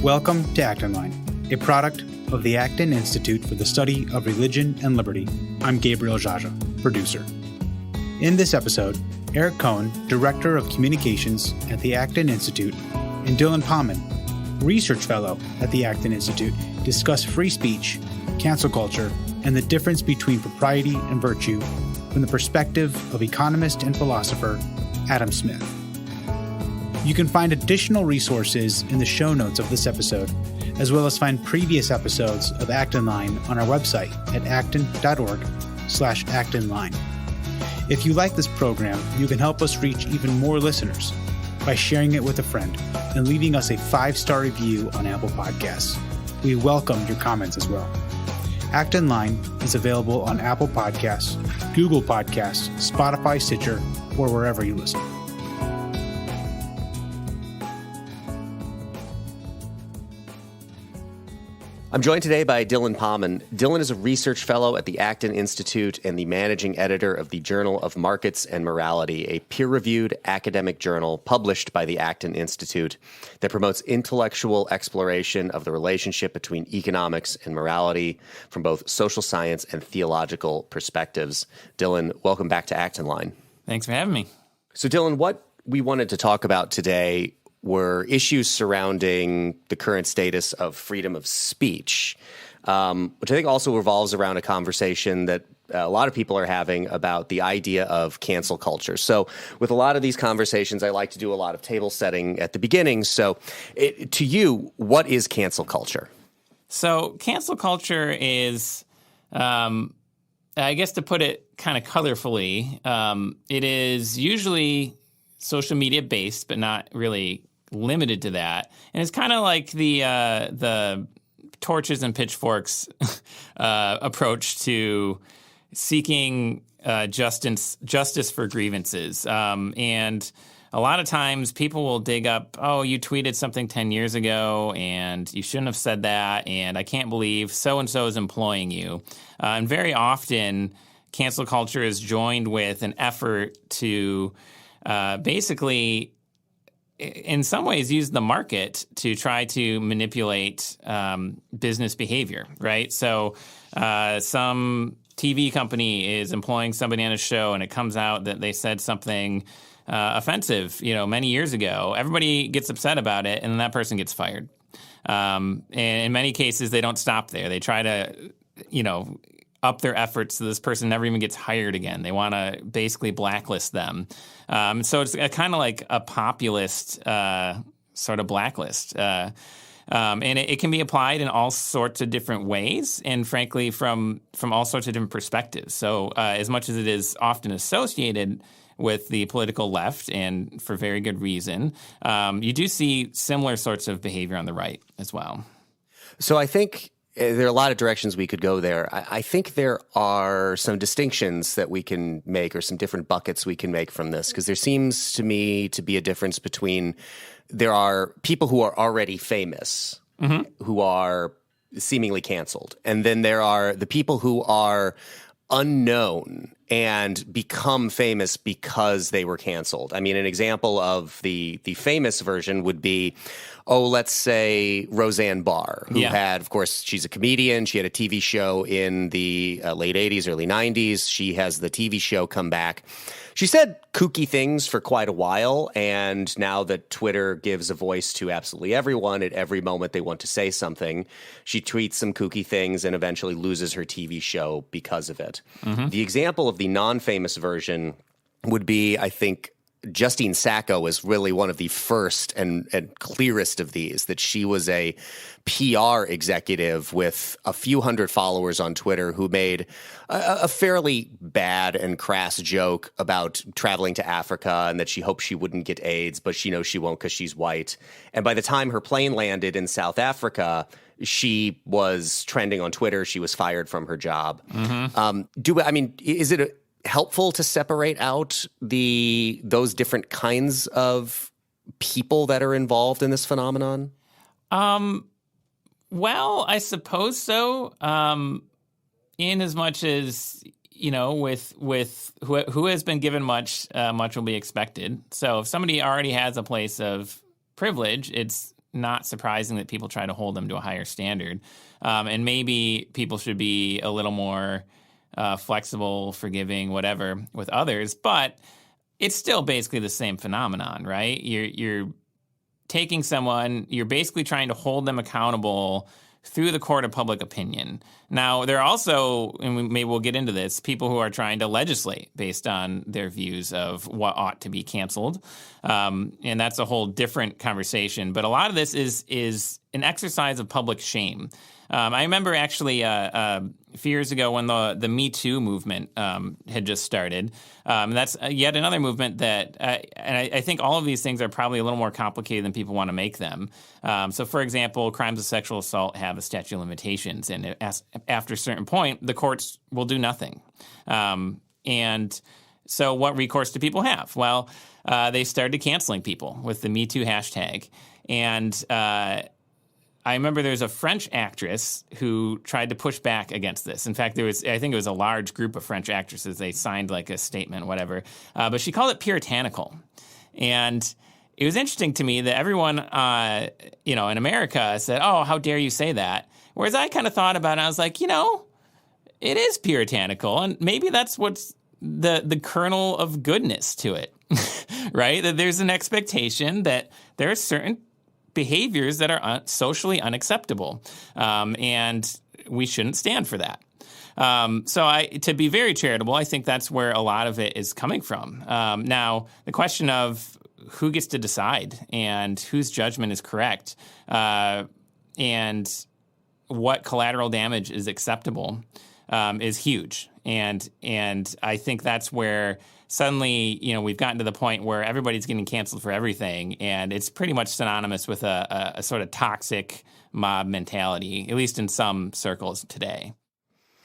Welcome to Acton Line, a product of the Acton Institute for the Study of Religion and Liberty. I'm Gabriel Jaja, producer. In this episode, Eric Kohn, Director of Communications at the Acton Institute, and Dylan Pahman, Research Fellow at the Acton Institute, discuss free speech, cancel culture, and the difference between propriety and virtue from the perspective of economist and philosopher Adam Smith. You can find additional resources in the show notes of this episode, as well as find previous episodes of Acton Line on our website at acton.org/actonline. If you like this program, you can help us reach even more listeners by sharing it with a friend and leaving us a 5-star review on Apple Podcasts. We welcome your comments as well. Acton Line is available on Apple Podcasts, Google Podcasts, Spotify, Stitcher, or wherever you listen. I'm joined today by Dylan Pahman. Dylan is a research fellow at the Acton Institute and the managing editor of the Journal of Markets and Morality, a peer-reviewed academic journal published by the Acton Institute that promotes intellectual exploration of the relationship between economics and morality from both social science and theological perspectives. Dylan, welcome back to Acton Line. Thanks for having me. So, Dylan, what we wanted to talk about today were issues surrounding the current status of freedom of speech, which I think also revolves around a conversation that a lot of people are having about the idea of cancel culture. So with a lot of these conversations, I like to do a lot of table setting at the beginning. So to you, what is cancel culture? So cancel culture is, I guess to put it kind of colorfully, it is usually social media based, but not really limited to that. And it's kind of like the torches and pitchforks approach to seeking justice for grievances. And a lot of times people will dig up, oh, you tweeted something 10 years ago and you shouldn't have said that, and I can't believe so-and-so is employing you. And very often cancel culture is joined with an effort to basically, in some ways, use the market to try to manipulate business behavior, right? So some TV company is employing somebody on a show and it comes out that they said something offensive, many years ago. Everybody gets upset about it, and then that person gets fired. And in many cases, they don't stop there. They try to, up their efforts so this person never even gets hired again. They want to basically blacklist them. So it's kind of like a populist sort of blacklist. And it can be applied in all sorts of different ways and, frankly, from all sorts of different perspectives. So as much as it is often associated with the political left, and for very good reason, you do see similar sorts of behavior on the right as well. So I think there are a lot of directions we could go there. I think there are some distinctions that we can make, or some different buckets we can make from this, because there seems to me to be a difference between there are people who are already famous, who are seemingly canceled, and then there are the people who are unknown and become famous because they were canceled. I mean, an example of the famous version would be, let's say Roseanne Barr, who had, of course, she's a comedian. She had a TV show in the late 80s, early 90s. She has the TV show come back. She said kooky things for quite a while, and now that Twitter gives a voice to absolutely everyone at every moment they want to say something, she tweets some kooky things and eventually loses her TV show because of it. The example of the non-famous version would be, I think, Justine Sacco is really one of the first and clearest of these, that she was a PR executive with a few hundred followers on Twitter who made a fairly bad and crass joke about traveling to Africa and that she hoped she wouldn't get AIDS, but she knows she won't because she's white. And by the time her plane landed in South Africa, she was trending on Twitter. She was fired from her job. Is it helpful to separate out those different kinds of people that are involved in this phenomenon? Well, I suppose so. In as much as, with who has been given much will be expected. So if somebody already has a place of privilege, it's not surprising that people try to hold them to a higher standard. And maybe people should be a little more flexible, forgiving, whatever, with others. But it's still basically the same phenomenon, right? You're taking someone, you're basically trying to hold them accountable through the court of public opinion. Now, there are also, and maybe we'll get into this, people who are trying to legislate based on their views of what ought to be canceled. And that's a whole different conversation. But a lot of this is an exercise of public shame. I remember actually a few years ago when the Me Too movement had just started. That's yet another movement that, and I think all of these things are probably a little more complicated than people want to make them. So, for example, crimes of sexual assault have a statute of limitations, and after a certain point, the courts will do nothing. And so what recourse do people have? Well, they started canceling people with the Me Too hashtag. And I remember there's a French actress who tried to push back against this. In fact, I think it was a large group of French actresses. They signed like a statement, whatever. But she called it puritanical. And it was interesting to me that everyone, in America said, "Oh, how dare you say that?" Whereas I kind of thought about it, I was like, it is puritanical, and maybe that's what's the kernel of goodness to it, right? That there's an expectation that there are certain behaviors that are socially unacceptable, and we shouldn't stand for that. So to be very charitable, I think that's where a lot of it is coming from. Now, the question of who gets to decide and whose judgment is correct, and what collateral damage is acceptable, is huge. And I think that's where suddenly, we've gotten to the point where everybody's getting canceled for everything, and it's pretty much synonymous with a sort of toxic mob mentality, at least in some circles today.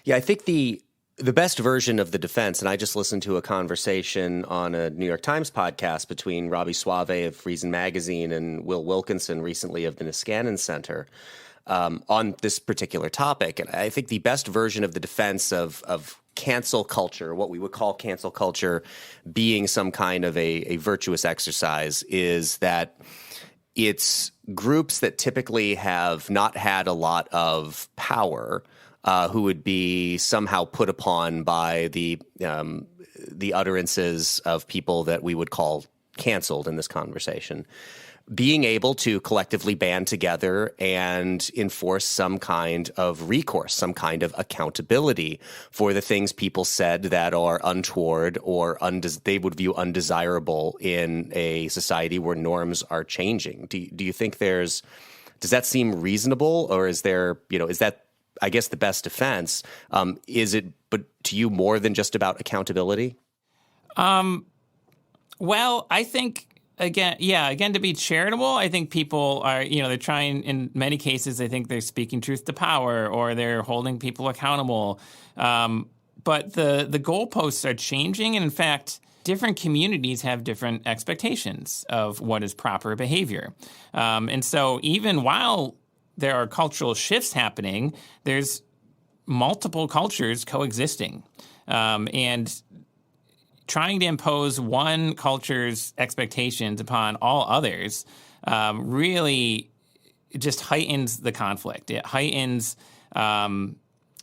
Yeah, I think the best version of the defense, and I just listened to a conversation on a New York Times podcast between Robbie Suave of Reason Magazine and Will Wilkinson recently of the Niskanen Center on this particular topic. And I think the best version of the defense of cancel culture, what we would call cancel culture, being some kind of a virtuous exercise, is that it's groups that typically have not had a lot of power who would be somehow put upon by the utterances of people that we would call canceled in this conversation, being able to collectively band together and enforce some kind of recourse, some kind of accountability for the things people said that are untoward or they would view undesirable in a society where norms are changing. Do you think does that seem reasonable, or is there, is that, I guess, the best defense? Is it, but to you, more than just about accountability? Well, I think, Again, to be charitable, I think people are, they're trying, in many cases, I think they're speaking truth to power, or they're holding people accountable. But the goalposts are changing. And in fact, different communities have different expectations of what is proper behavior. And so even while there are cultural shifts happening, there's multiple cultures coexisting. And trying to impose one culture's expectations upon all others really just heightens the conflict. It heightens the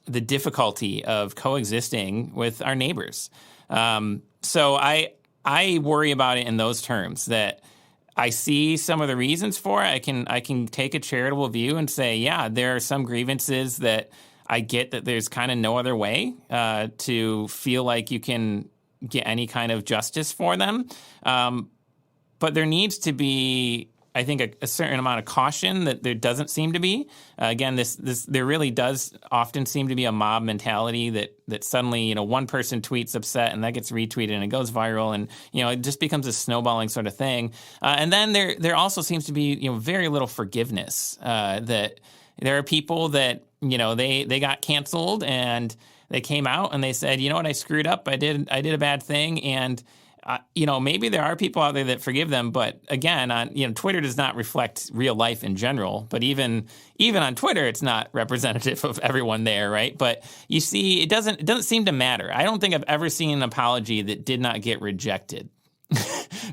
difficulty of coexisting with our neighbors. So I worry about it in those terms, that I see some of the reasons for it. I can take a charitable view and say, yeah, there are some grievances that I get that there's kind of no other way to feel like you can get any kind of justice for them. But there needs to be, I think, a certain amount of caution that there doesn't seem to be. Again, there really does often seem to be a mob mentality that suddenly, one person tweets upset and that gets retweeted and it goes viral, and, it just becomes a snowballing sort of thing. And then there also seems to be, very little forgiveness, that there are people that, they got canceled and they came out and they said, you know what, I screwed up. I did a bad thing. And, maybe there are people out there that forgive them. But again, Twitter does not reflect real life in general. But even on Twitter, it's not representative of everyone there, right? But you see, it doesn't seem to matter. I don't think I've ever seen an apology that did not get rejected.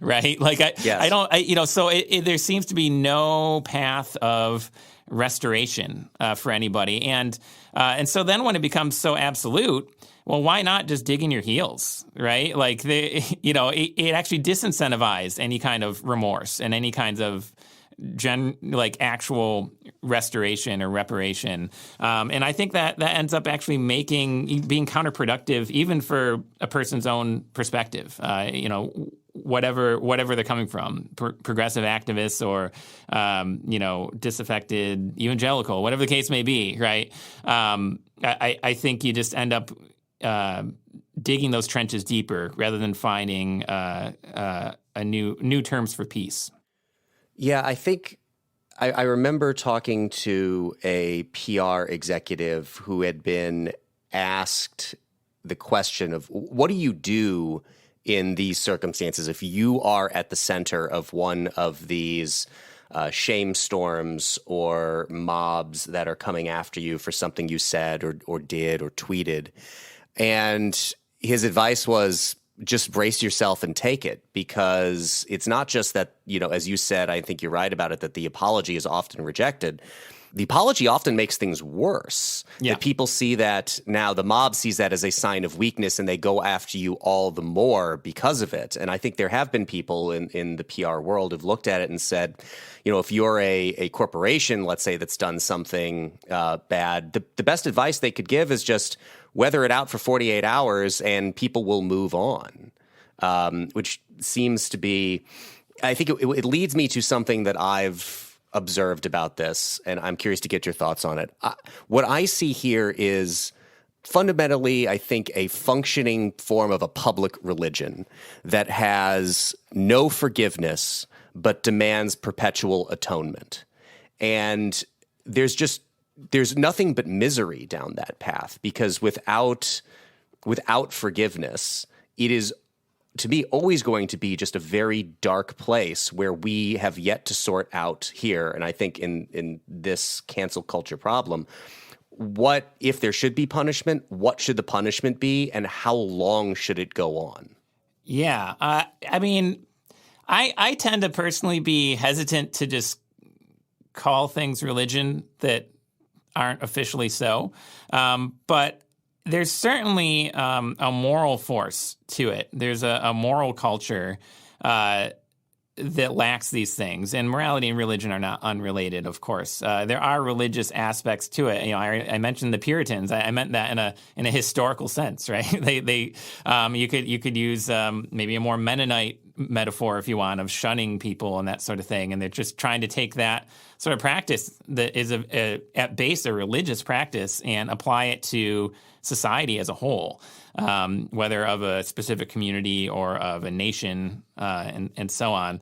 right? Like I don't, so there seems to be no path of restoration for anybody. And so then when it becomes so absolute, well, why not just dig in your heels, right? Like, it actually disincentivizes any kind of remorse and any kinds of actual restoration or reparation. And I think that ends up actually being counterproductive even for a person's own perspective, whatever they're coming from, progressive activists or, disaffected evangelical, whatever the case may be, right? I think you just end up digging those trenches deeper rather than finding new terms for peace. Yeah, I think I remember talking to a PR executive who had been asked the question of, what do you do in these circumstances if you are at the center of one of these shame storms or mobs that are coming after you for something you said or did or tweeted? And his advice was, just brace yourself and take it, because it's not just that, as you said, I think you're right about it, that the apology is often rejected. The apology often makes things worse. Yeah. That people see that now, the mob sees that as a sign of weakness, and they go after you all the more because of it. And I think there have been people in the PR world who've looked at it and said, if you're a corporation, let's say, that's done something bad, the best advice they could give is just weather it out for 48 hours and people will move on, which seems to be, I think it leads me to something that I've observed about this, and I'm curious to get your thoughts on it. What I see here is fundamentally, I think, a functioning form of a public religion that has no forgiveness but demands perpetual atonement. And there's nothing but misery down that path, because without forgiveness, it is, to me, always going to be just a very dark place where we have yet to sort out here. And I think in this cancel culture problem, what if there should be punishment? What should the punishment be, and how long should it go on? Yeah, I mean, I tend to personally be hesitant to just call things religion that aren't officially so. But there's certainly a moral force to it. There's a moral culture that lacks these things. And morality and religion are not unrelated, of course. There are religious aspects to it. I mentioned the Puritans. I meant that in a historical sense, right? You could use maybe a more Mennonite metaphor, if you want, of shunning people and that sort of thing. And they're just trying to take that sort of practice that is at base a religious practice and apply it to society as a whole, whether of a specific community or of a nation, and so on.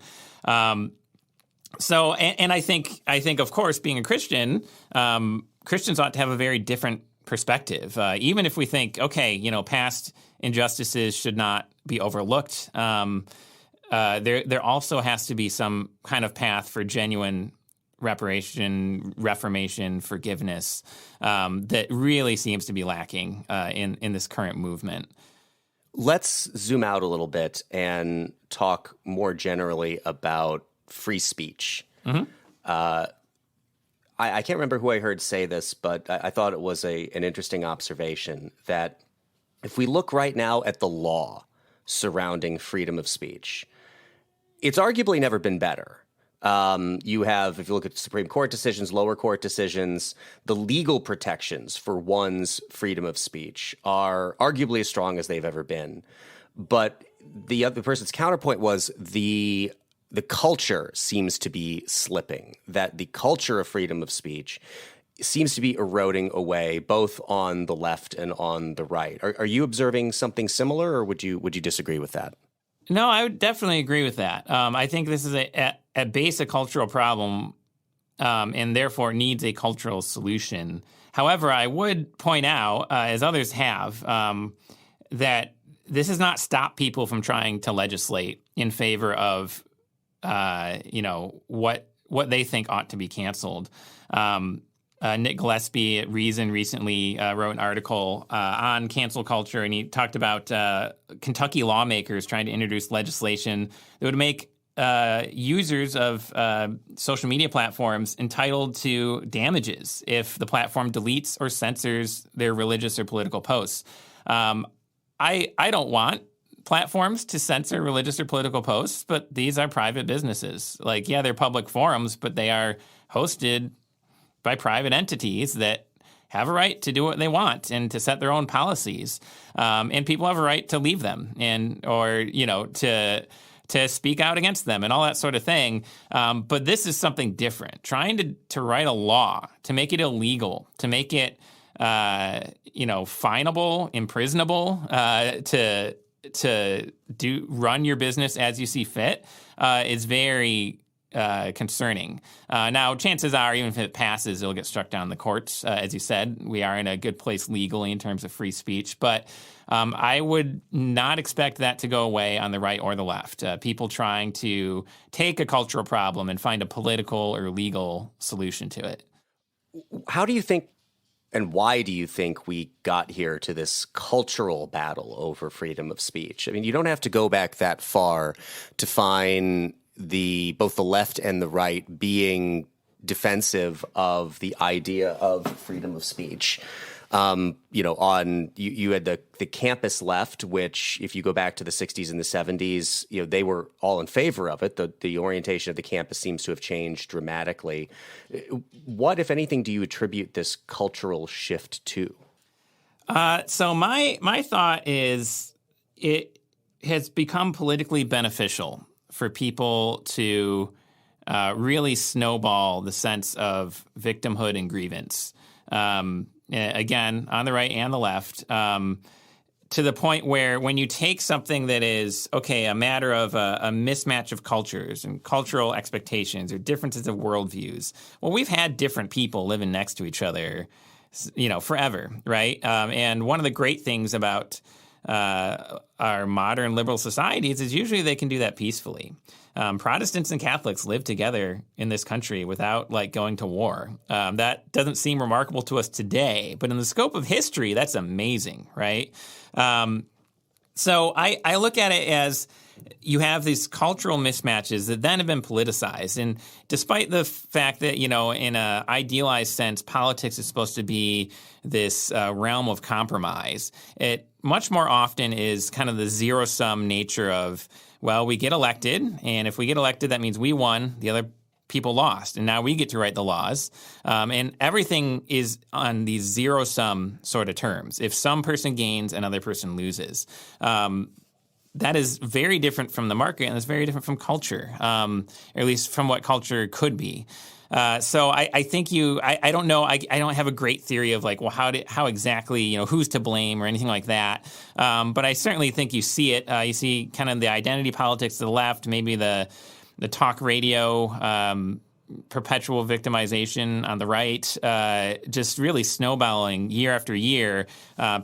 So I think, of course, being a Christian, Christians ought to have a very different perspective. Even if we think, okay, past injustices should not be overlooked, there also has to be some kind of path for genuine reparation, reformation, forgiveness that really seems to be lacking in this current movement. Let's zoom out a little bit and talk more generally about free speech. Mm-hmm. I can't remember who I heard say this, but I thought it was an interesting observation that if we look right now at the law surrounding freedom of speech, it's arguably never been better. You have, if you look at Supreme Court decisions, lower court decisions, the legal protections for one's freedom of speech are arguably as strong as they've ever been. But the other person's counterpoint was the culture seems to be slipping, that the culture of freedom of speech seems to be eroding away, both on the left and on the right. Are you observing something similar, or would you disagree with that? No, I would definitely agree with that. I think this is at base a cultural problem, and therefore needs a cultural solution. However, I would point out, as others have, that this has not stopped people from trying to legislate in favor of, what they think ought to be canceled. Nick Gillespie at Reason recently wrote an article on cancel culture, and he talked about Kentucky lawmakers trying to introduce legislation that would make users of social media platforms entitled to damages if the platform deletes or censors their religious or political posts. I don't want platforms to censor religious or political posts, but these are private businesses. Like, yeah, they're public forums, but they are hosted by private entities that have a right to do what they want and to set their own policies. And people have a right to leave them or to speak out against them and all that sort of thing. But this is something different. Trying to write a law, to make it illegal, to make it, finable, imprisonable, to run your business as you see fit is very concerning. Now, chances are, even if it passes, it'll get struck down in the courts. As you said, we are in a good place legally in terms of free speech. But I would not expect that to go away on the right or the left. People trying to take a cultural problem and find a political or legal solution to it. How do you think and why do you think we got here to this cultural battle over freedom of speech? I mean, you don't have to go back that far to find both the left and the right being defensive of the idea of freedom of speech. You had the campus left, which if you go back to the 60s and the 70s, they were all in favor of it. The orientation of the campus seems to have changed dramatically. What, if anything, do you attribute this cultural shift to? So my thought is it has become politically beneficial for people to really snowball the sense of victimhood and grievance. Again, on the right and the left, to the point where when you take something that is, a matter of a mismatch of cultures and cultural expectations or differences of worldviews, well, we've had different people living next to each other, forever, right? And one of the great things about our modern liberal societies is usually they can do that peacefully. Protestants and Catholics live together in this country without going to war. That doesn't seem remarkable to us today, but in the scope of history, that's amazing, right? So I look at it as you have these cultural mismatches that then have been politicized. And despite the fact that, in an idealized sense, politics is supposed to be this realm of compromise, it much more often is kind of the zero-sum nature of, well, we get elected, and if we get elected, that means we won, the other people lost, and now we get to write the laws. And everything is on these zero-sum sort of terms. If some person gains, another person loses. That is very different from the market, and it's very different from culture, or at least from what culture could be. So I think I don't know. I don't have a great theory of how exactly, who's to blame or anything like that. But I certainly think you see it. You see kind of the identity politics to the left, maybe the talk radio, perpetual victimization on the right, just really snowballing year after year.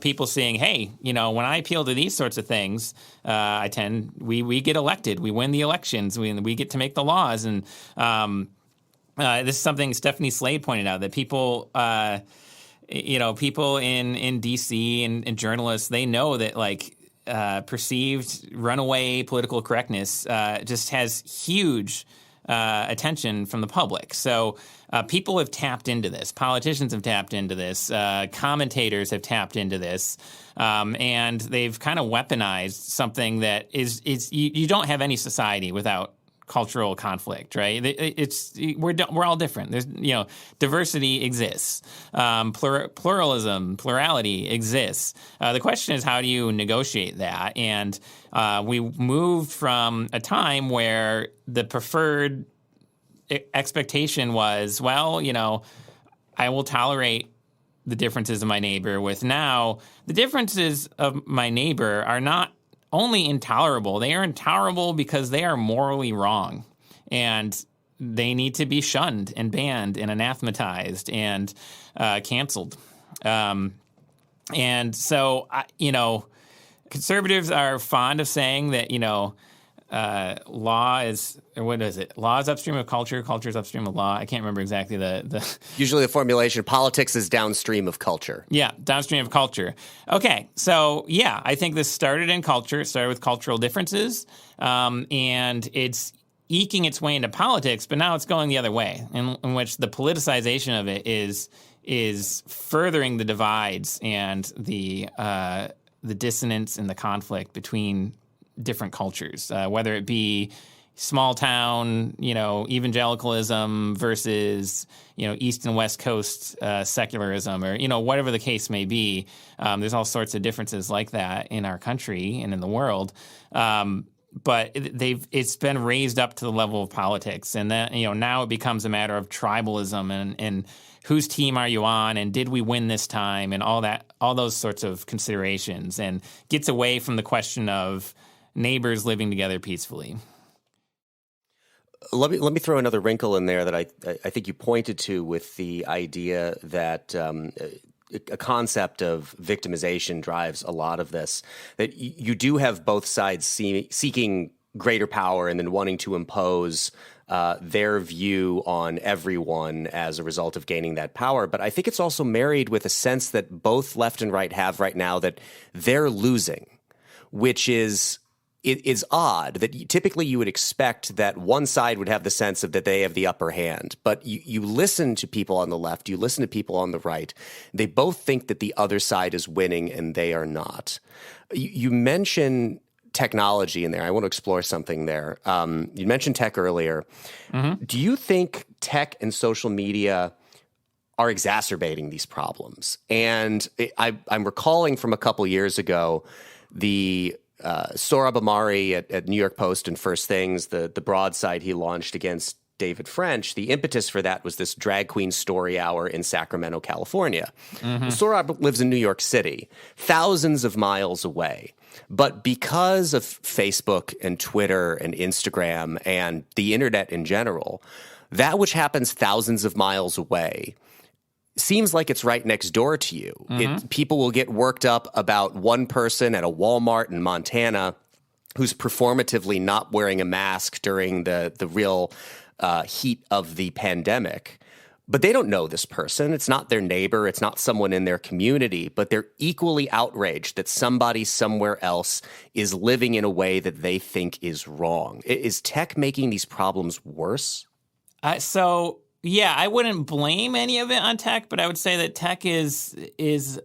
People saying, hey, when I appeal to these sorts of things, we get elected. We win the elections. We get to make the laws. And this is something Stephanie Slade pointed out, that people, people in D.C. and journalists, they know that perceived runaway political correctness just has huge attention from the public. So people have tapped into this. Politicians have tapped into this. Commentators have tapped into this. And they've kind of weaponized something that is you don't have any society without cultural conflict, right? We're all different. There's diversity exists, pluralism, plurality exists. The question is, how do you negotiate that? And we moved from a time where the preferred expectation was, I will tolerate the differences of my neighbor. With now, the differences of my neighbor are not only intolerable, they are intolerable because they are morally wrong, and they need to be shunned and banned and anathematized and canceled. And so, conservatives are fond of saying that, law is, or what is it? Law is upstream of culture, culture is upstream of law. I can't remember exactly the Usually the formulation, politics is downstream of culture. Yeah, downstream of culture. Okay, so yeah, I think this started in culture. It started with cultural differences, and it's eking its way into politics, but now it's going the other way, in which the politicization of it is furthering the divides and the dissonance and the conflict between different cultures, whether it be small town, evangelicalism versus, East and West Coast secularism, or, whatever the case may be. There's all sorts of differences like that in our country and in the world. But it's been raised up to the level of politics, and then now it becomes a matter of tribalism and whose team are you on, and did we win this time, and all those sorts of considerations, and gets away from the question of neighbors living together peacefully. Let me throw another wrinkle in there that I think you pointed to with the idea that a concept of victimization drives a lot of this. That you do have both sides seeking greater power and then wanting to impose their view on everyone as a result of gaining that power. But I think it's also married with a sense that both left and right have right now that they're losing, which is it is odd that typically you would expect that one side would have the sense of that they have the upper hand. But you listen to people on the left, you listen to people on the right. They both think that the other side is winning and they are not. You mentioned technology in there. I want to explore something there. You mentioned tech earlier. Mm-hmm. Do you think tech and social media are exacerbating these problems? And I'm recalling from a couple years ago the Sohrab Ahmari at New York Post and First Things, the broadside he launched against David French. The impetus for that was this drag queen story hour in Sacramento, California. Mm-hmm. Sohrab lives in New York City, thousands of miles away. But because of Facebook and Twitter and Instagram and the internet in general, that which happens thousands of miles away seems like it's right next door to you. Mm-hmm. People will get worked up about one person at a Walmart in Montana who's performatively not wearing a mask during the real heat of the pandemic. But they don't know this person. It's not their neighbor. It's not someone in their community. But they're equally outraged that somebody somewhere else is living in a way that they think is wrong. Is tech making these problems worse? Yeah, I wouldn't blame any of it on tech, but I would say that tech is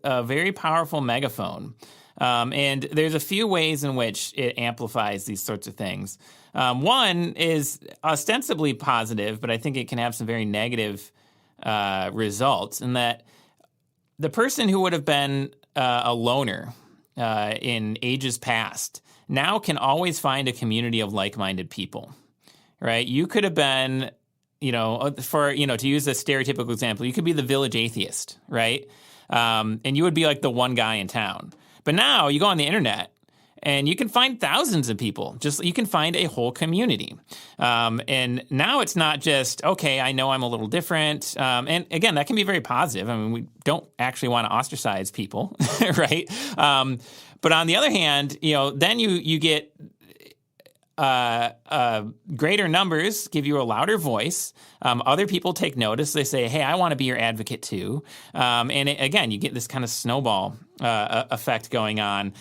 a very powerful megaphone. And there's a few ways in which it amplifies these sorts of things. One is ostensibly positive, but I think it can have some very negative results, in that the person who would have been a loner in ages past now can always find a community of like-minded people, right? You could have been, to use a stereotypical example, you could be the village atheist, right? And you would be like the one guy in town. But now you go on the internet and you can find thousands of people. You can find a whole community. And now it's not just, okay, I know I'm a little different. And again, that can be very positive. I mean, we don't actually want to ostracize people, right? But on the other hand, then you get greater numbers give you a louder voice. Other people take notice. They say, hey, I want to be your advocate too. Again, you get this kind of snowball effect going on.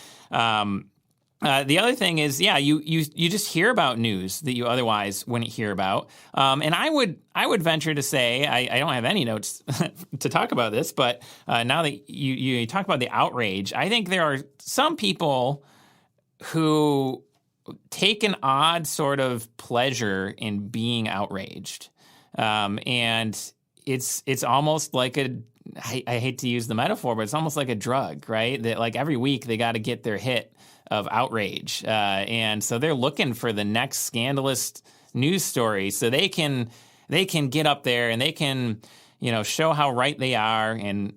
The other thing is, you just hear about news that you otherwise wouldn't hear about. And I would venture to say, I don't have any notes to talk about this, but now that you talk about the outrage, I think there are some people who take an odd sort of pleasure in being outraged. And it's almost like I hate to use the metaphor, but it's almost like a drug, right? That like every week they got to get their hit of outrage. And so they're looking for the next scandalous news story so they can get up there and they can, show how right they are and,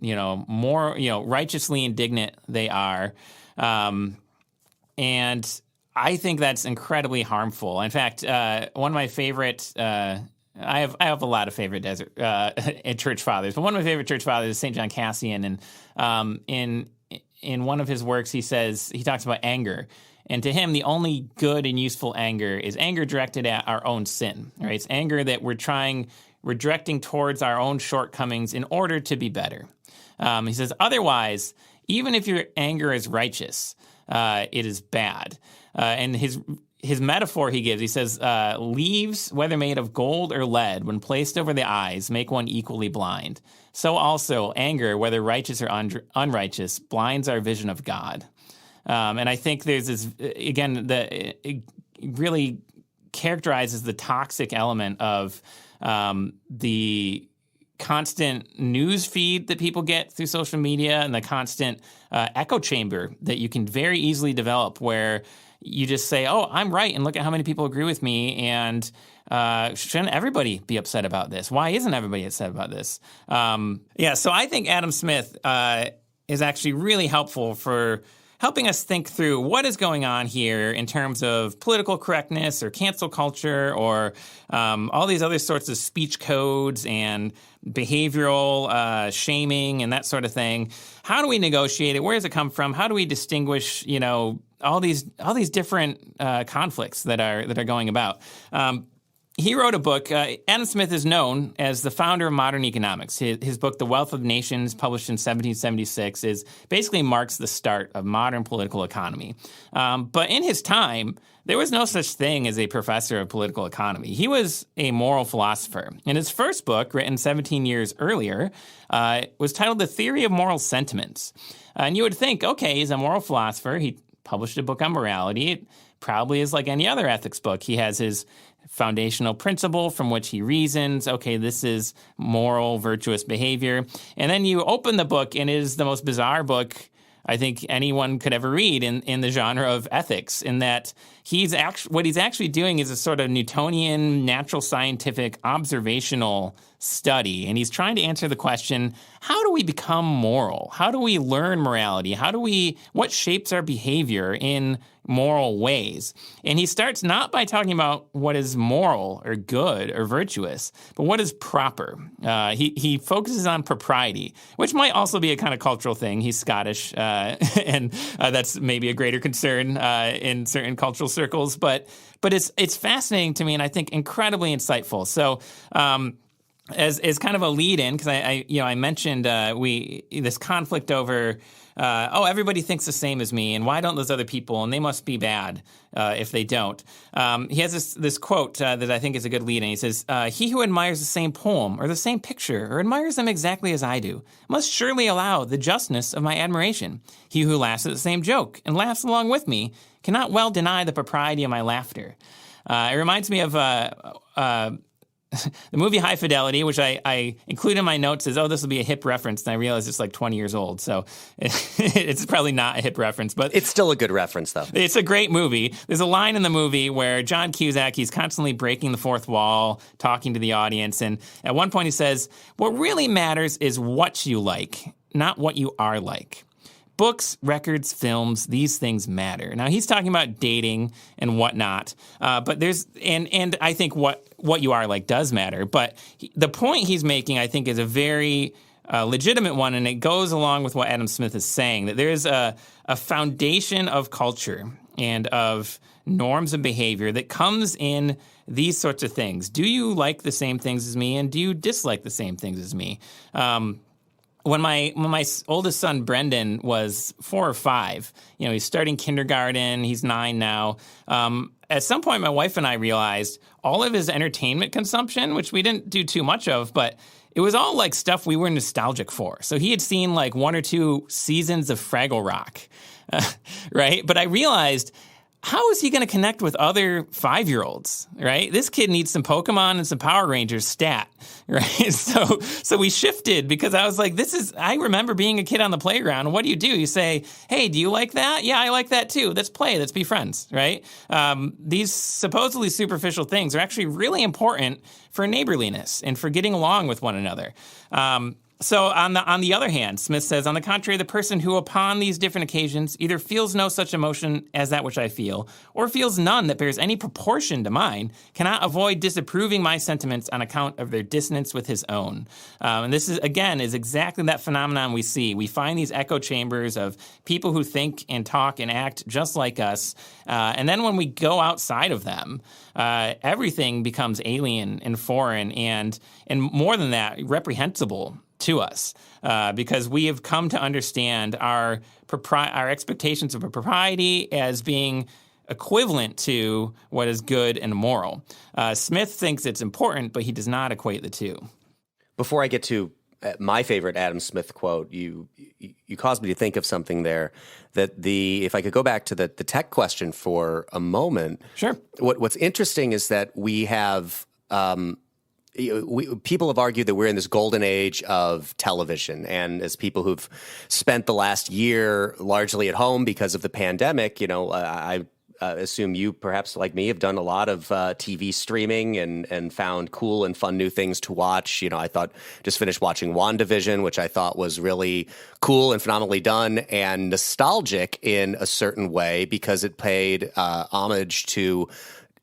more, righteously indignant they are. And I think that's incredibly harmful. In fact, one of my favorite, I have a lot of favorite church fathers, but one of my favorite church fathers is St. John Cassian. And in one of his works, he talks about anger. And to him, the only good and useful anger is anger directed at our own sin, right? It's anger that we're directing towards our own shortcomings in order to be better. He says, otherwise, even if your anger is righteous, it is bad. And his metaphor he gives, he says, leaves, whether made of gold or lead, when placed over the eyes, make one equally blind. So also anger, whether righteous or unrighteous, blinds our vision of God. And I think there's this, again, it really characterizes the toxic element of the constant news feed that people get through social media and the constant echo chamber that you can very easily develop, where you just say, oh, I'm right, and look at how many people agree with me, and shouldn't everybody be upset about this? Why isn't everybody upset about this? So I think Adam Smith is actually really helpful for helping us think through what is going on here in terms of political correctness or cancel culture or all these other sorts of speech codes and behavioral shaming and that sort of thing. How do we negotiate it? Where does it come from? How do we distinguish, all these different conflicts that are going about? He wrote a book. Adam Smith is known as the founder of modern economics. His book, The Wealth of Nations, published in 1776, basically marks the start of modern political economy. But in his time, there was no such thing as a professor of political economy. He was a moral philosopher. And his first book, written 17 years earlier, was titled The Theory of Moral Sentiments. And you would think, okay, he's a moral philosopher. He published a book on morality. It probably is like any other ethics book. He has his foundational principle from which he reasons, okay, this is moral, virtuous behavior. And then you open the book, and it is the most bizarre book I think anyone could ever read in the genre of ethics, in that what he's actually doing is a sort of Newtonian, natural scientific, observational study. And he's trying to answer the question, how do we become moral? How do we learn morality? What shapes our behavior in moral ways? And he starts not by talking about what is moral or good or virtuous, but what is proper. He focuses on propriety, which might also be a kind of cultural thing. He's Scottish, and that's maybe a greater concern in certain cultural circles. But it's fascinating to me, and I think incredibly insightful. So as kind of a lead-in, because I mentioned this conflict over everybody thinks the same as me, and why don't those other people? And they must be bad if they don't. He has this quote that I think is a good lead-in. He says, "He who admires the same poem or the same picture or admires them exactly as I do must surely allow the justness of my admiration. He who laughs at the same joke and laughs along with me cannot well deny the propriety of my laughter." It reminds me of the movie High Fidelity, which I include in my notes, says, this will be a hip reference, and I realize it's like 20 years old, so it's probably not a hip reference. But it's still a good reference, though. It's a great movie. There's a line in the movie where John Cusack, he's constantly breaking the fourth wall, talking to the audience, and at one point he says, what really matters is what you like, not what you are like. Books, records, films, these things matter. Now, he's talking about dating and whatnot, but and I think what you are like does matter. But the point he's making, I think, is a very legitimate one, and it goes along with what Adam Smith is saying, that there is a foundation of culture and of norms of behavior that comes in these sorts of things. Do you like the same things as me, and do you dislike the same things as me? When my oldest son, Brendan, was 4 or 5, he's starting kindergarten, he's 9 now. At some point, my wife and I realized all of his entertainment consumption, which we didn't do too much of, but it was all like stuff we were nostalgic for. So he had seen like 1 or 2 seasons of Fraggle Rock, right? But I realized, how is he going to connect with other 5-year-olds, right? This kid needs some Pokemon and some Power Rangers stat, right? So we shifted, because I was like, I remember being a kid on the playground. What do? You say, hey, do you like that? Yeah, I like that too. Let's play. Let's be friends, right? These supposedly superficial things are actually really important for neighborliness and for getting along with one another. So on the other hand, Smith says, on the contrary, the person who upon these different occasions either feels no such emotion as that which I feel, or feels none that bears any proportion to mine, cannot avoid disapproving my sentiments on account of their dissonance with his own. And this is exactly that phenomenon we see. We find these echo chambers of people who think and talk and act just like us. And then when we go outside of them, everything becomes alien and foreign and more than that, reprehensible to us, because we have come to understand our expectations of propriety as being equivalent to what is good and moral. Smith thinks it's important, but he does not equate the two. Before I get to my favorite Adam Smith quote, you caused me to think of something there. If I could go back to the tech question for a moment. Sure. What's interesting is that we have. People have argued that we're in this golden age of television, and as people who've spent the last year largely at home because of the pandemic, I assume you, perhaps like me, have done a lot of TV streaming and found cool and fun new things to watch. I just finished watching WandaVision, which I thought was really cool and phenomenally done and nostalgic in a certain way because it paid homage to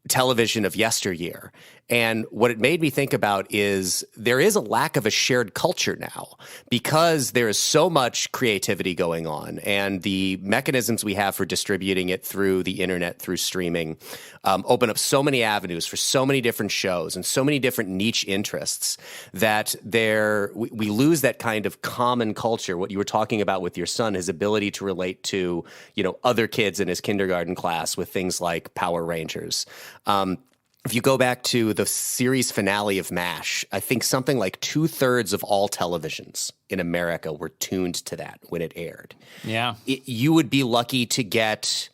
television of yesteryear. And what it made me think about is there is a lack of a shared culture now because there is so much creativity going on, and the mechanisms we have for distributing it through the internet, through streaming, open up so many avenues for so many different shows and so many different niche interests that we lose that kind of common culture. What you were talking about with your son, his ability to relate to, other kids in his kindergarten class with things like Power Rangers. If you go back to the series finale of MASH, I think something like 2/3 of all televisions in America were tuned to that when it aired. Yeah. You would be lucky to get,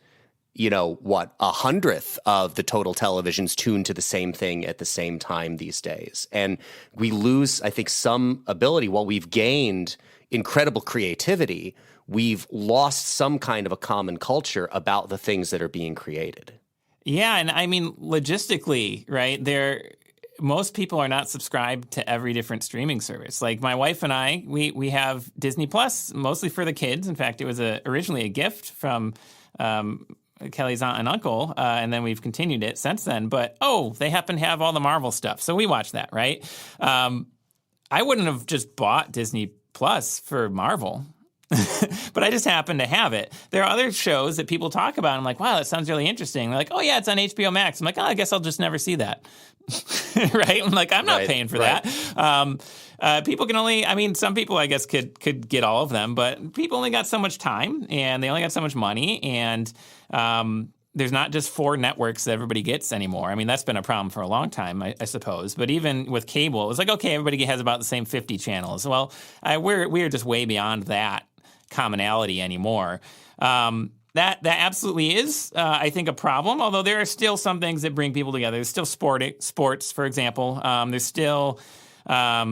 1/100th of the total televisions tuned to the same thing at the same time these days. And we lose, I think, some ability. While we've gained incredible creativity, we've lost some kind of a common culture about the things that are being created. Yeah, and I mean, logistically, right, most people are not subscribed to every different streaming service. Like my wife and I, we have Disney Plus, mostly for the kids. In fact, it was originally a gift from Kelly's aunt and uncle, and then we've continued it since then. But, they happen to have all the Marvel stuff, so we watch that, right? I wouldn't have just bought Disney Plus for Marvel. But I just happen to have it. There are other shows that people talk about. I'm like, wow, that sounds really interesting. They're like, oh, yeah, it's on HBO Max. I'm like, I guess I'll just never see that. Right? I'm like, I'm not paying for that. People can only, some people, I guess, could get all of them. But people only got so much time, and they only got so much money. And there's not just 4 networks that everybody gets anymore. I mean, that's been a problem for a long time, I suppose. But even with cable, it was like, okay, everybody has about the same 50 channels. Well, we're just way beyond that commonality anymore. That absolutely is, I think, a problem, although there are still some things that bring people together. There's still sports, for example. There's still, I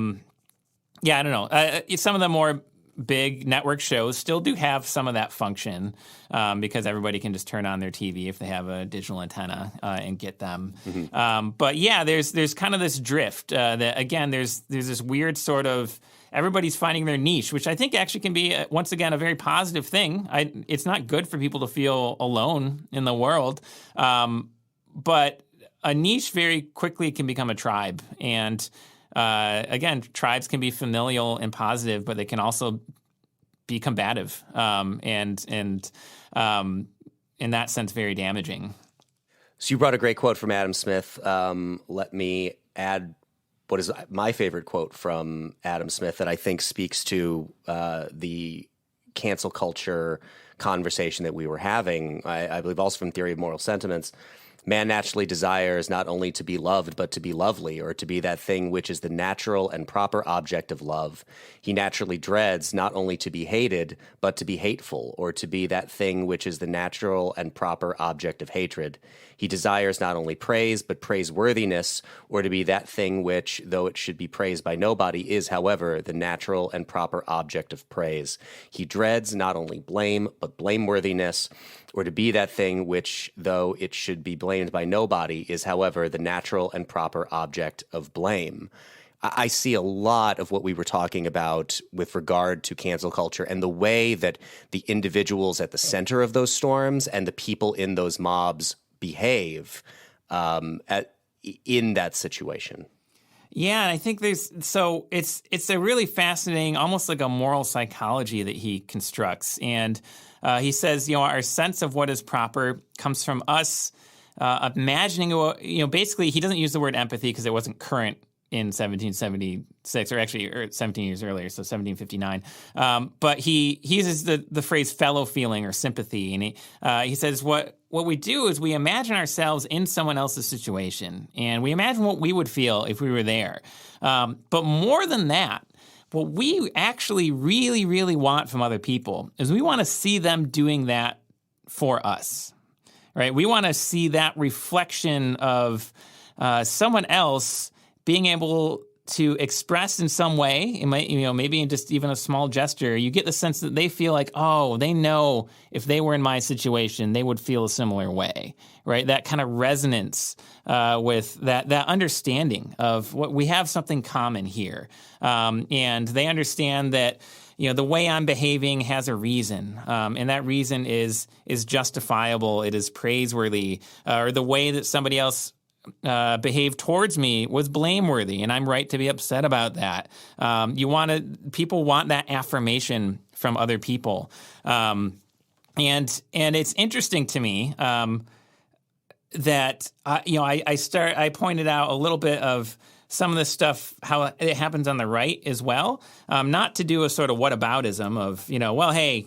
don't know. Some of the more big network shows still do have some of that function because everybody can just turn on their TV if they have a digital antenna and get them. Mm-hmm. But yeah, there's kind of this drift that, again, there's this weird sort of everybody's finding their niche, which I think actually can be, once again, a very positive thing. It's not good for people to feel alone in the world, but a niche very quickly can become a tribe. And again, tribes can be familial and positive, but they can also be combative and in that sense, very damaging. So you brought a great quote from Adam Smith. Let me add what is my favorite quote from Adam Smith that I think speaks to the cancel culture conversation that we were having. I believe also from Theory of Moral Sentiments. Man naturally desires not only to be loved, but to be lovely, or to be that thing which is the natural and proper object of love. He naturally dreads not only to be hated, but to be hateful, or to be that thing which is the natural and proper object of hatred. He desires not only praise, but praiseworthiness, or to be that thing which, though it should be praised by nobody, is, however, the natural and proper object of praise. He dreads not only blame, but blameworthiness, or to be that thing which, though it should be blamed by nobody, is, however, the natural and proper object of blame. I see a lot of what we were talking about with regard to cancel culture and the way that the individuals at the center of those storms and the people in those mobs behave in that situation. Yeah, and I think it's a really fascinating, almost like a moral psychology that he constructs. And he says, our sense of what is proper comes from us imagining, basically he doesn't use the word empathy because it wasn't current in 1776, or 17 years earlier, so 1759. But he uses the phrase fellow feeling or sympathy. And he says what we do is we imagine ourselves in someone else's situation, and we imagine what we would feel if we were there. But more than that, what we actually really, really want from other people is we want to see them doing that for us, right? We want to see that reflection of someone else being able to express in some way, it might, maybe in just even a small gesture, you get the sense that they feel like, oh, they know if they were in my situation, they would feel a similar way, right? That kind of resonance with that understanding of what we have something common here. And they understand that, the way I'm behaving has a reason, and that reason is justifiable, it is praiseworthy, or the way that somebody else behaved towards me was blameworthy, and I'm right to be upset about that. People want that affirmation from other people, and it's interesting to me that I pointed out a little bit of some of the stuff how it happens on the right as well, not to do a sort of whataboutism of hey,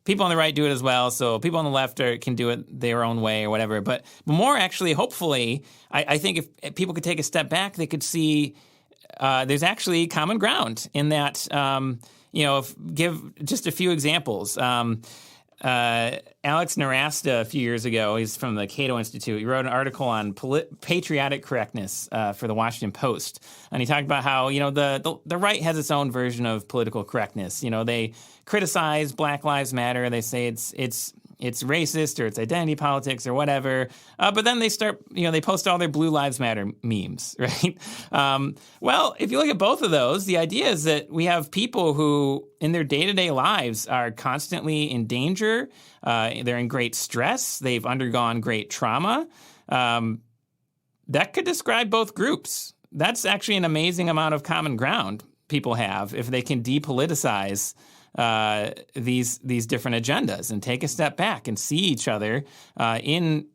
people on the right do it as well, so people on the left can do it their own way or whatever. But more actually, hopefully, I think if people could take a step back, they could see there's actually common ground in that, give just a few examples. Alex Nowrasteh a few years ago, he's from the Acton Institute, he wrote an article on patriotic correctness for the Washington Post. And he talked about how, the right has its own version of political correctness. They criticize Black Lives Matter. They say it's racist or it's identity politics or whatever. But then they start, they post all their Blue Lives Matter memes, right? Well, if you look at both of those, the idea is that we have people who in their day-to-day lives are constantly in danger. They're in great stress. They've undergone great trauma. That could describe both groups. That's actually an amazing amount of common ground people have if they can depoliticize these different agendas and take a step back and see each other in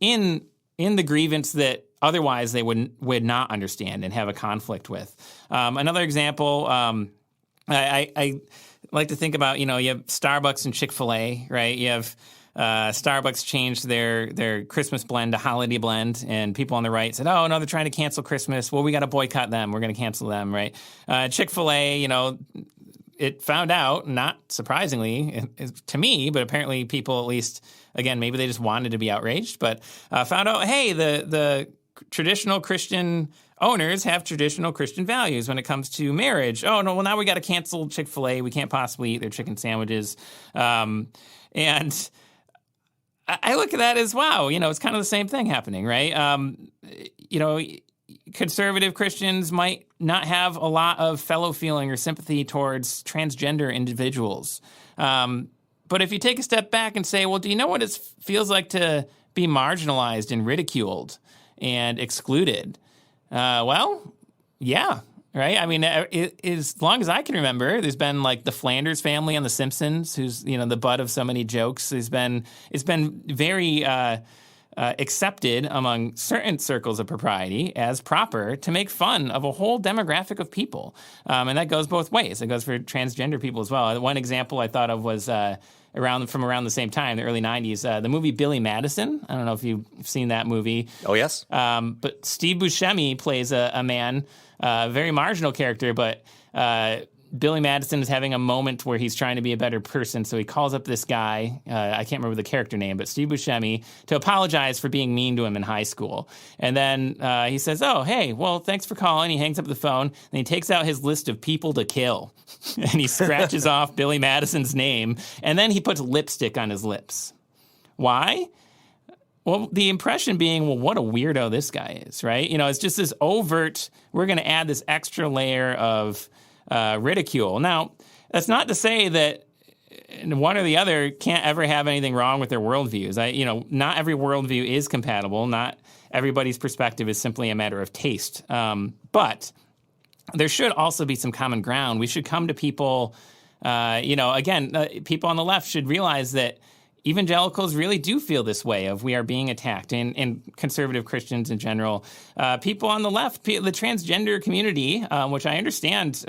the grievance that otherwise they would not understand and have a conflict with. Another example, I like to think about, you have Starbucks and Chick-fil-A, right? You have Starbucks changed their Christmas blend to holiday blend, and people on the right said, oh, no, they're trying to cancel Christmas. Well, we got to boycott them. We're going to cancel them, right? Chick-fil-A, it found out, not surprisingly to me, but apparently people at least, again, maybe they just wanted to be outraged, but found out, hey, the traditional Christian owners have traditional Christian values when it comes to marriage. Oh, no, well, now we got to cancel Chick-fil-A. We can't possibly eat their chicken sandwiches. And I look at that as, wow, it's kind of the same thing happening, right? Conservative Christians might not have a lot of fellow feeling or sympathy towards transgender individuals. But if you take a step back and say, well, do you know what it feels like to be marginalized and ridiculed and excluded? Well, yeah, right? I mean, as long as I can remember, there's been like the Flanders family on The Simpsons, who's, the butt of so many jokes. It's been very accepted among certain circles of propriety as proper to make fun of a whole demographic of people. And that goes both ways. It goes for transgender people as well. One example I thought of was around the same time, the early 90s, the movie Billy Madison. I don't know if you've seen that movie. Oh, yes. But Steve Buscemi plays a man, very marginal character, but Billy Madison is having a moment where he's trying to be a better person, so he calls up this guy, I can't remember the character name, but Steve Buscemi, to apologize for being mean to him in high school. And then he says, oh, hey, well, thanks for calling. He hangs up the phone, and he takes out his list of people to kill, and he scratches off Billy Madison's name, and then he puts lipstick on his lips. Why? Well, the impression being, well, what a weirdo this guy is, right? It's just this overt, we're going to add this extra layer of ridicule. Now, that's not to say that one or the other can't ever have anything wrong with their worldviews. Not every worldview is compatible. Not everybody's perspective is simply a matter of taste. But there should also be some common ground. We should come to people, people on the left should realize that evangelicals really do feel this way of we are being attacked, and conservative Christians in general. People on the left, the transgender community, which I understand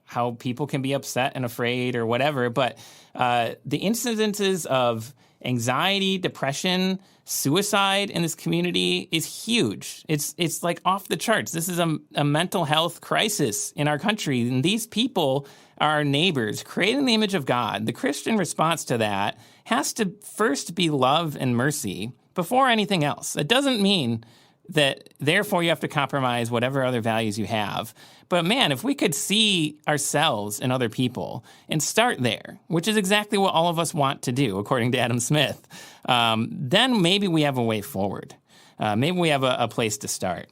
how people can be upset and afraid or whatever, but the incidences of anxiety, depression, suicide in this community is huge. It's like off the charts. This is a mental health crisis in our country, and these people are our neighbors, created in the image of God. The Christian response to that has to first be love and mercy before anything else. It doesn't mean that therefore you have to compromise whatever other values you have. But man, if we could see ourselves in other people and start there, which is exactly what all of us want to do, according to Adam Smith, then maybe we have a way forward. Maybe we have a place to start.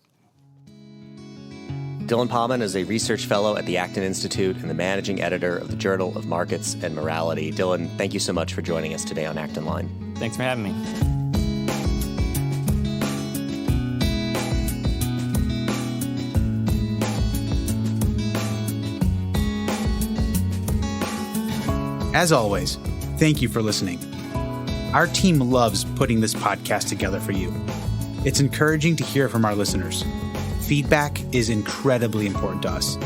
Dylan Pahman is a research fellow at the Acton Institute and the managing editor of the Journal of Markets and Morality. Dylan, thank you so much for joining us today on Acton Line. Thanks for having me. As always, thank you for listening. Our team loves putting this podcast together for you. It's encouraging to hear from our listeners. Feedback is incredibly important to us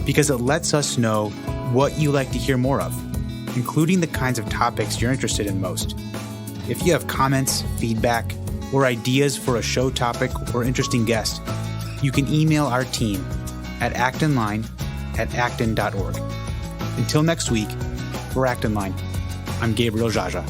because it lets us know what you like to hear more of, including the kinds of topics you're interested in most. If you have comments, feedback, or ideas for a show topic or interesting guest, you can email our team at actonline@acton.org. Until next week, for Acton Line, I'm Gabriel Jaja.